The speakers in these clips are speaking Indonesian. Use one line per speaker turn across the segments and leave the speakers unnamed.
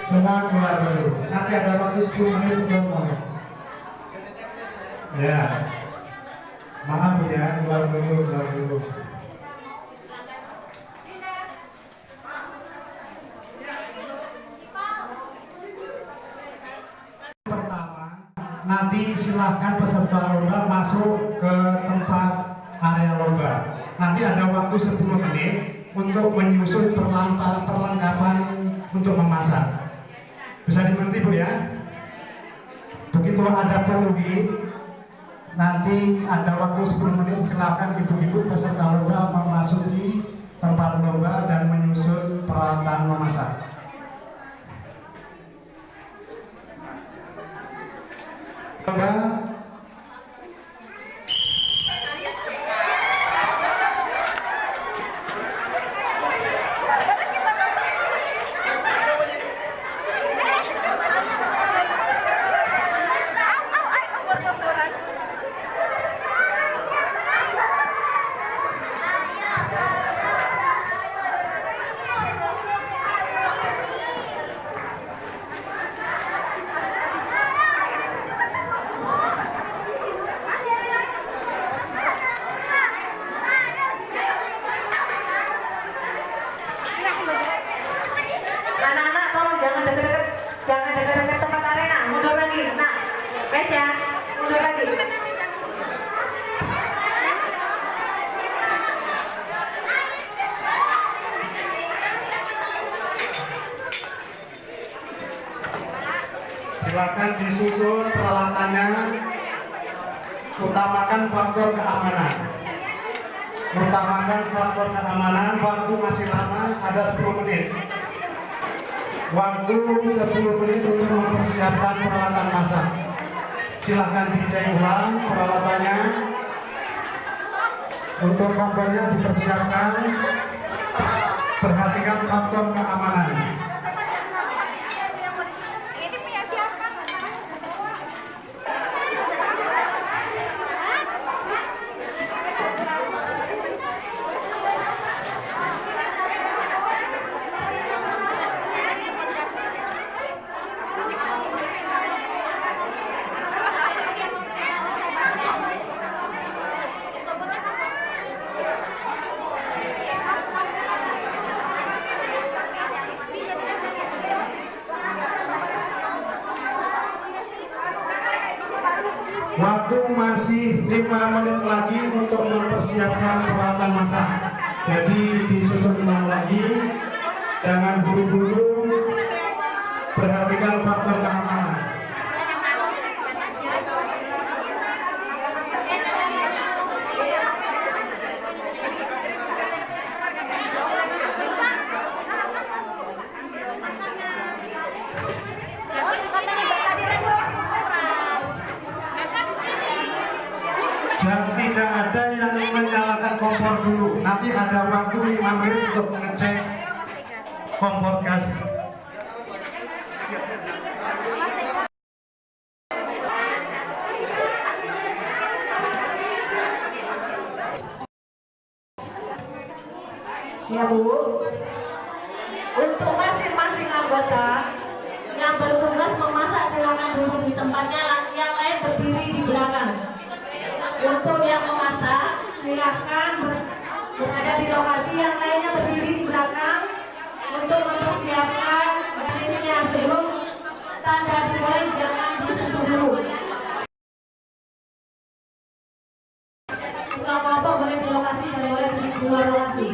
Semua keluar dulu. Nanti ada waktu 10 menit untuk ngomong. Ya. Maaf ya, keluar dulu. Pertama, nanti silahkan peserta lomba masuk ke tempat area lomba. Nanti ada waktu 10 menit untuk menyusun perlengkapan untuk memasak. Bisa dimengerti Bu ya? Begitu ada pelugis, nanti ada waktu 10 menit, silakan ibu-ibu peserta lomba memasuki tempat lomba dan menyusun peralatan memasak. Lomba
jangan dekat-dekat tempat arena, mundur lagi. Nah, Mesya, mundur lagi.
silakan disusun peralatannya, utamakan faktor keamanan. Waktu masih lama, ada 10 menit. Waktu 10 menit untuk mempersiapkan peralatan masak. Silahkan dicek ulang peralatannya. Untuk kompornya dipersiapkan. Perhatikan faktor keamanan. Waktu masih 5 menit lagi untuk mempersiapkan peralatan masak. Jadi disusun ulang lagi, jangan buru-buru, perhatikan faktor keamanan. Dan tidak ada yang menyalakan kompor dulu. Nanti ada waktu 5 menit untuk mengecek kompor gas.
Siap Bu. Untuk masing-masing anggota yang bertugas memasak silakan duduk di tempatnya, yang lain berdiri di belakang. Untuk yang memasak silahkan berada di lokasi, yang lainnya berdiri di belakang untuk mempersiapkan jenisnya. Sebelum tanda dimulai jangan disentuh dulu. Apa boleh di lokasi dan boleh di luar lokasi.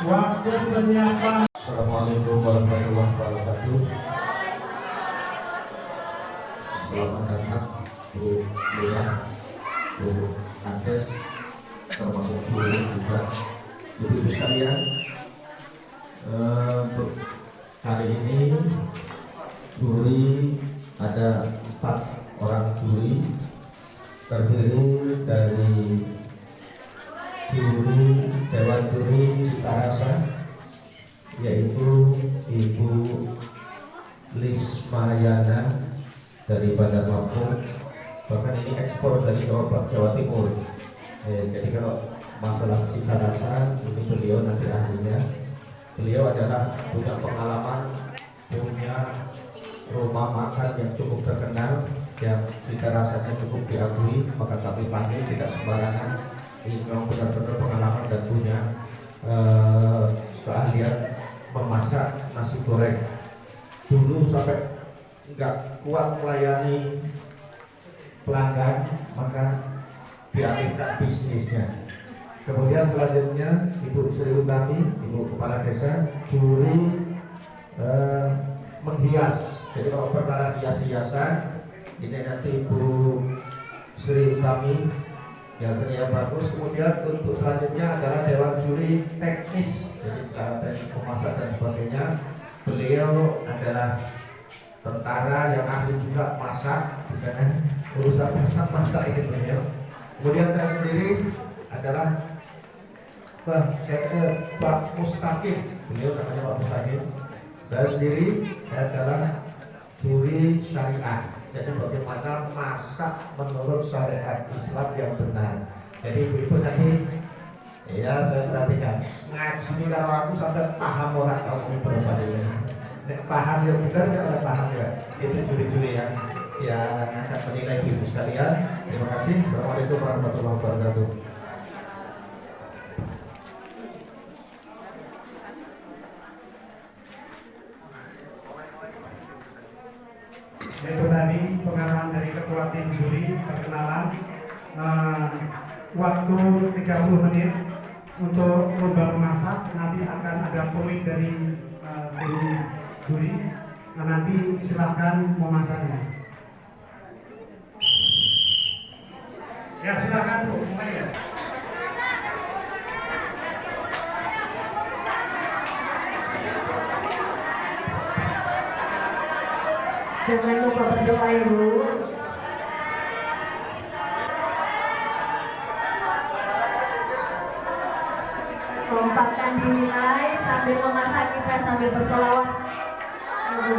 Waktu penyiapan.
Assalamualaikum warahmatullahi wabarakatuh. Selamat datang Bu Lurah, Bu Andes, termasuk Bu juga, ibu-ibu sekalian. Untuk hari ini juri ada 4 orang juri, terdiri dari juri Dewan Juri Cita Rasa, yaitu Ibu Lismayana dari Bandar Lampung. Bahkan ini ekspor dari Jawa Timur. Jadi kalau masalah cita rasa, ini beliau nanti ahlinya. Beliau adalah punya pengalaman rumah makan yang cukup terkenal, yang jika rasanya cukup diakui maka kami panggil, tidak sembarangan. Ini memang benar-benar pengalaman dan punya keahlian memasak nasi goreng. Dulu sampai nggak kuat melayani pelanggan maka dialihkan bisnisnya. Kemudian selanjutnya Ibu Sri Utami, Ibu Kepala Desa, juri menghias. Jadi kalau perkara hias-hiasan ini nanti Ibu Sri Utami hiasannya bagus. Kemudian untuk selanjutnya adalah dewan juri teknis, jadi cara teknik memasak dan sebagainya. Beliau adalah tentara yang ahli juga masak, di sana urusan masak ini beliau. Kemudian saya sendiri adalah Pak Mustaqim, beliau namanya Pak Mustaqim. Saya sendiri adalah juri syariah. Jadi bagaimana masak menurut syariat Islam yang benar. Jadi ibu nanti ya saya perhatikan ngaji ini kalau aku sampai paham orang kamu berapa ini. Paham ya bukan nggak oleh paham ya. Itu juri-juri yang akan menilai ibu sekalian. Terima kasih. Assalamualaikum warahmatullahi wabarakatuh.
Itu tadi pengarahan dari ketua tim juri, perkenalan, waktu 30 menit untuk lomba memasak. Nanti akan ada poin dari tim juri. Nanti silakan memasaknya. Ya silakan Bu, mulai ya.
Jangan lupa berdoa ya Bu. Lompatkan dinilai sambil memasak, kita sambil bersolawat. Bu.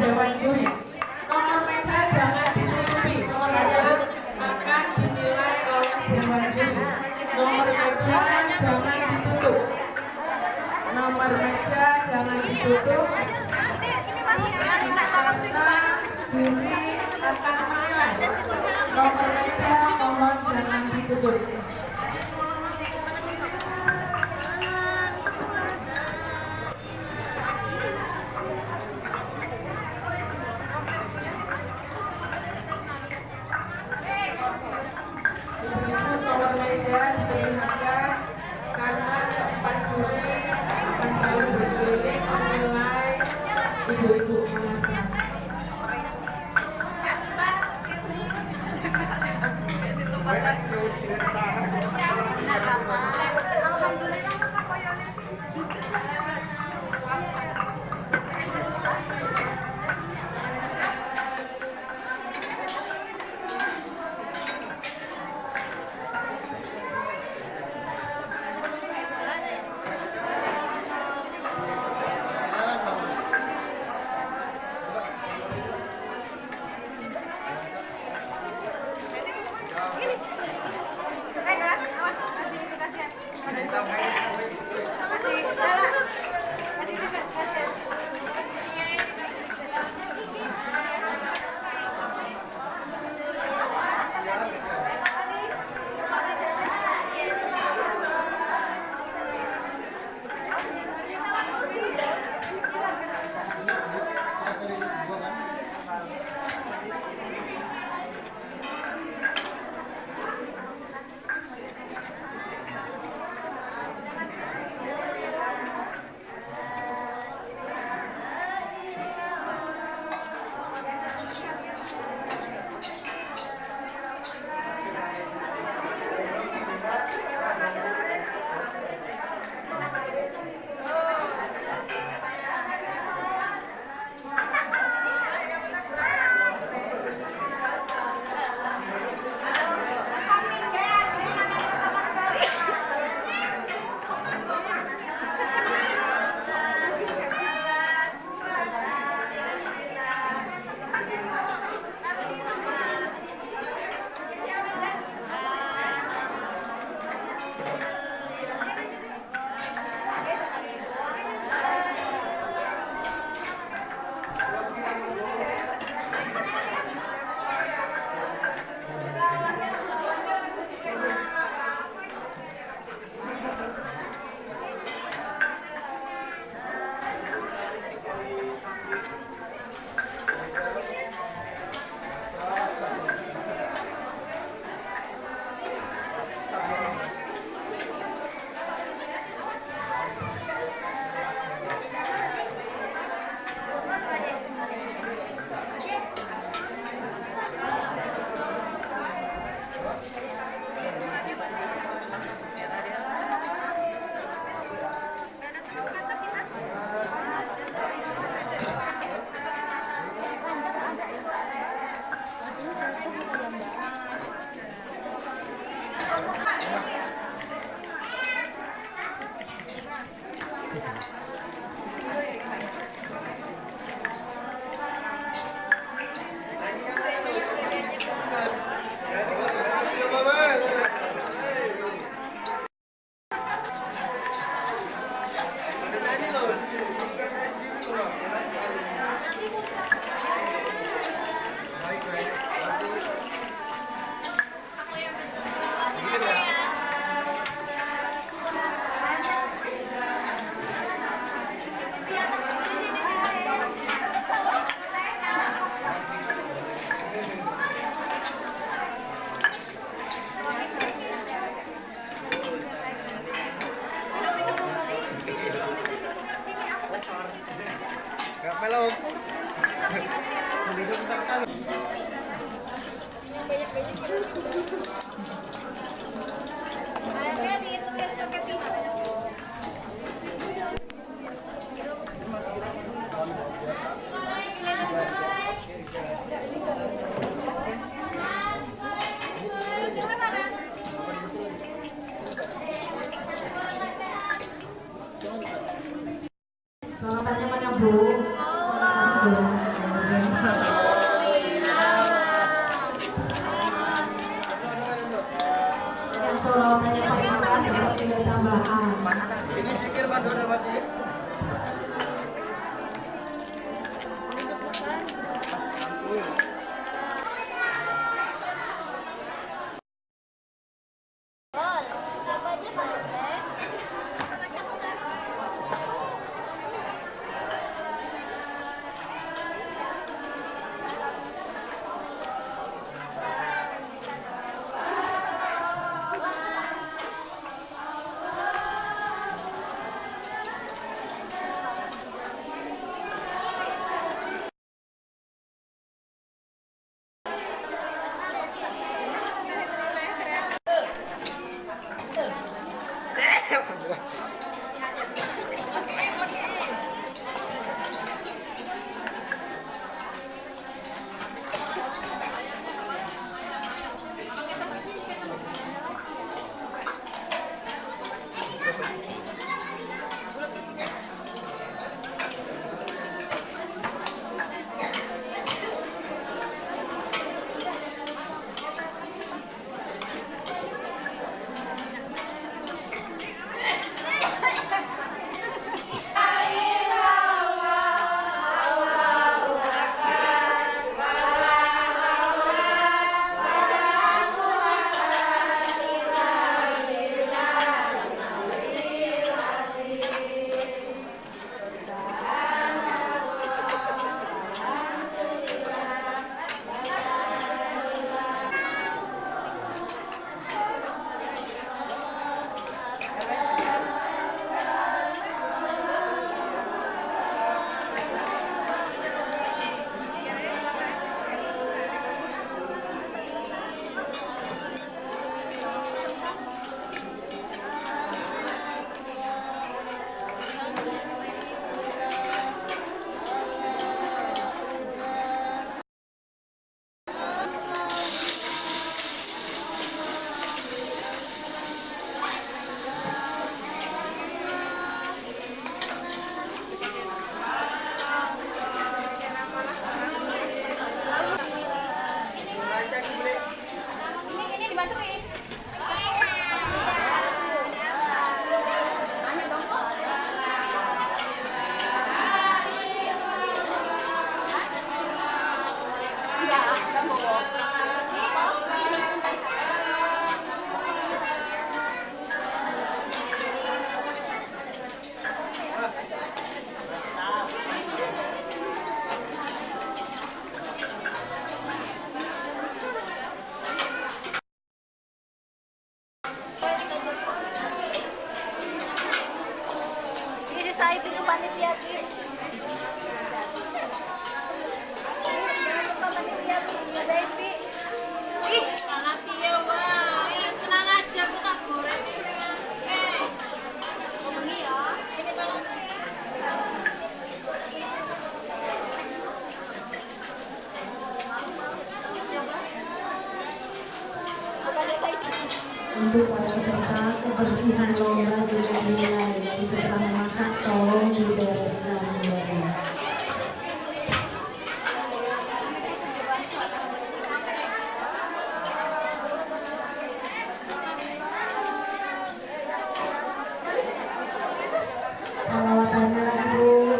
Dewan juri, nomor meja jangan ditutupi, nomor meja akan dinilai oleh dewan juri. Nomor meja jangan ditutup, nomor meja jangan ditutup karena juri akan menilai. Nomor meja mohon jangan ditutup. Nomor meja diperlihatkan karena keempat juri akan selalu berkeliling menilai ibu-ibu memasak. Selamat tanya mana Bu? Yang selawatannya terima kasih untuk tidak tambahan.
Ini sikir mandor mati.
Sa itu ke panitia Ki. Panitia ada Pi.
Ih, panitia wah. Tenang aja, aku tak goreng.
Bengi ya.
Ini kalau
Untuk para peserta, kebersihan lomba juga dinilai dari serta memasak masak tolong dibereskan kembali. Salawatannya lagi Bu.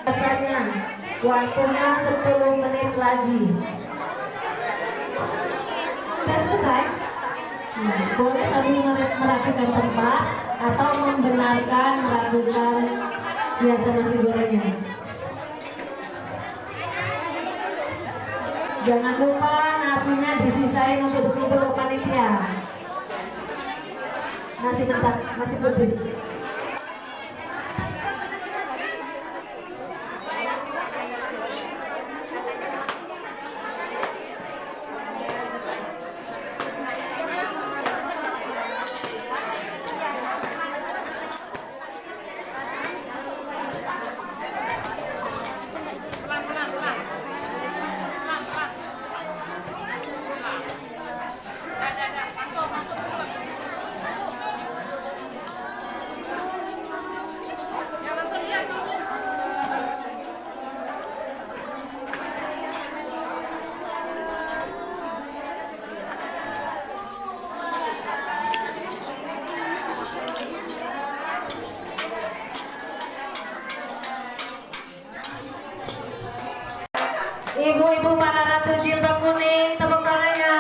Biasanya waktunya 10 menit lagi. Sudah selesai? Boleh sambil merapikan tempat atau membenarkan merapikan biasa nasi gorengnya. Jangan lupa nasinya disisain untuk dulu panitia. Nasi mentah, nasi putih. Ibu-ibu para ratu jilbab kuning, tepuk tangannya.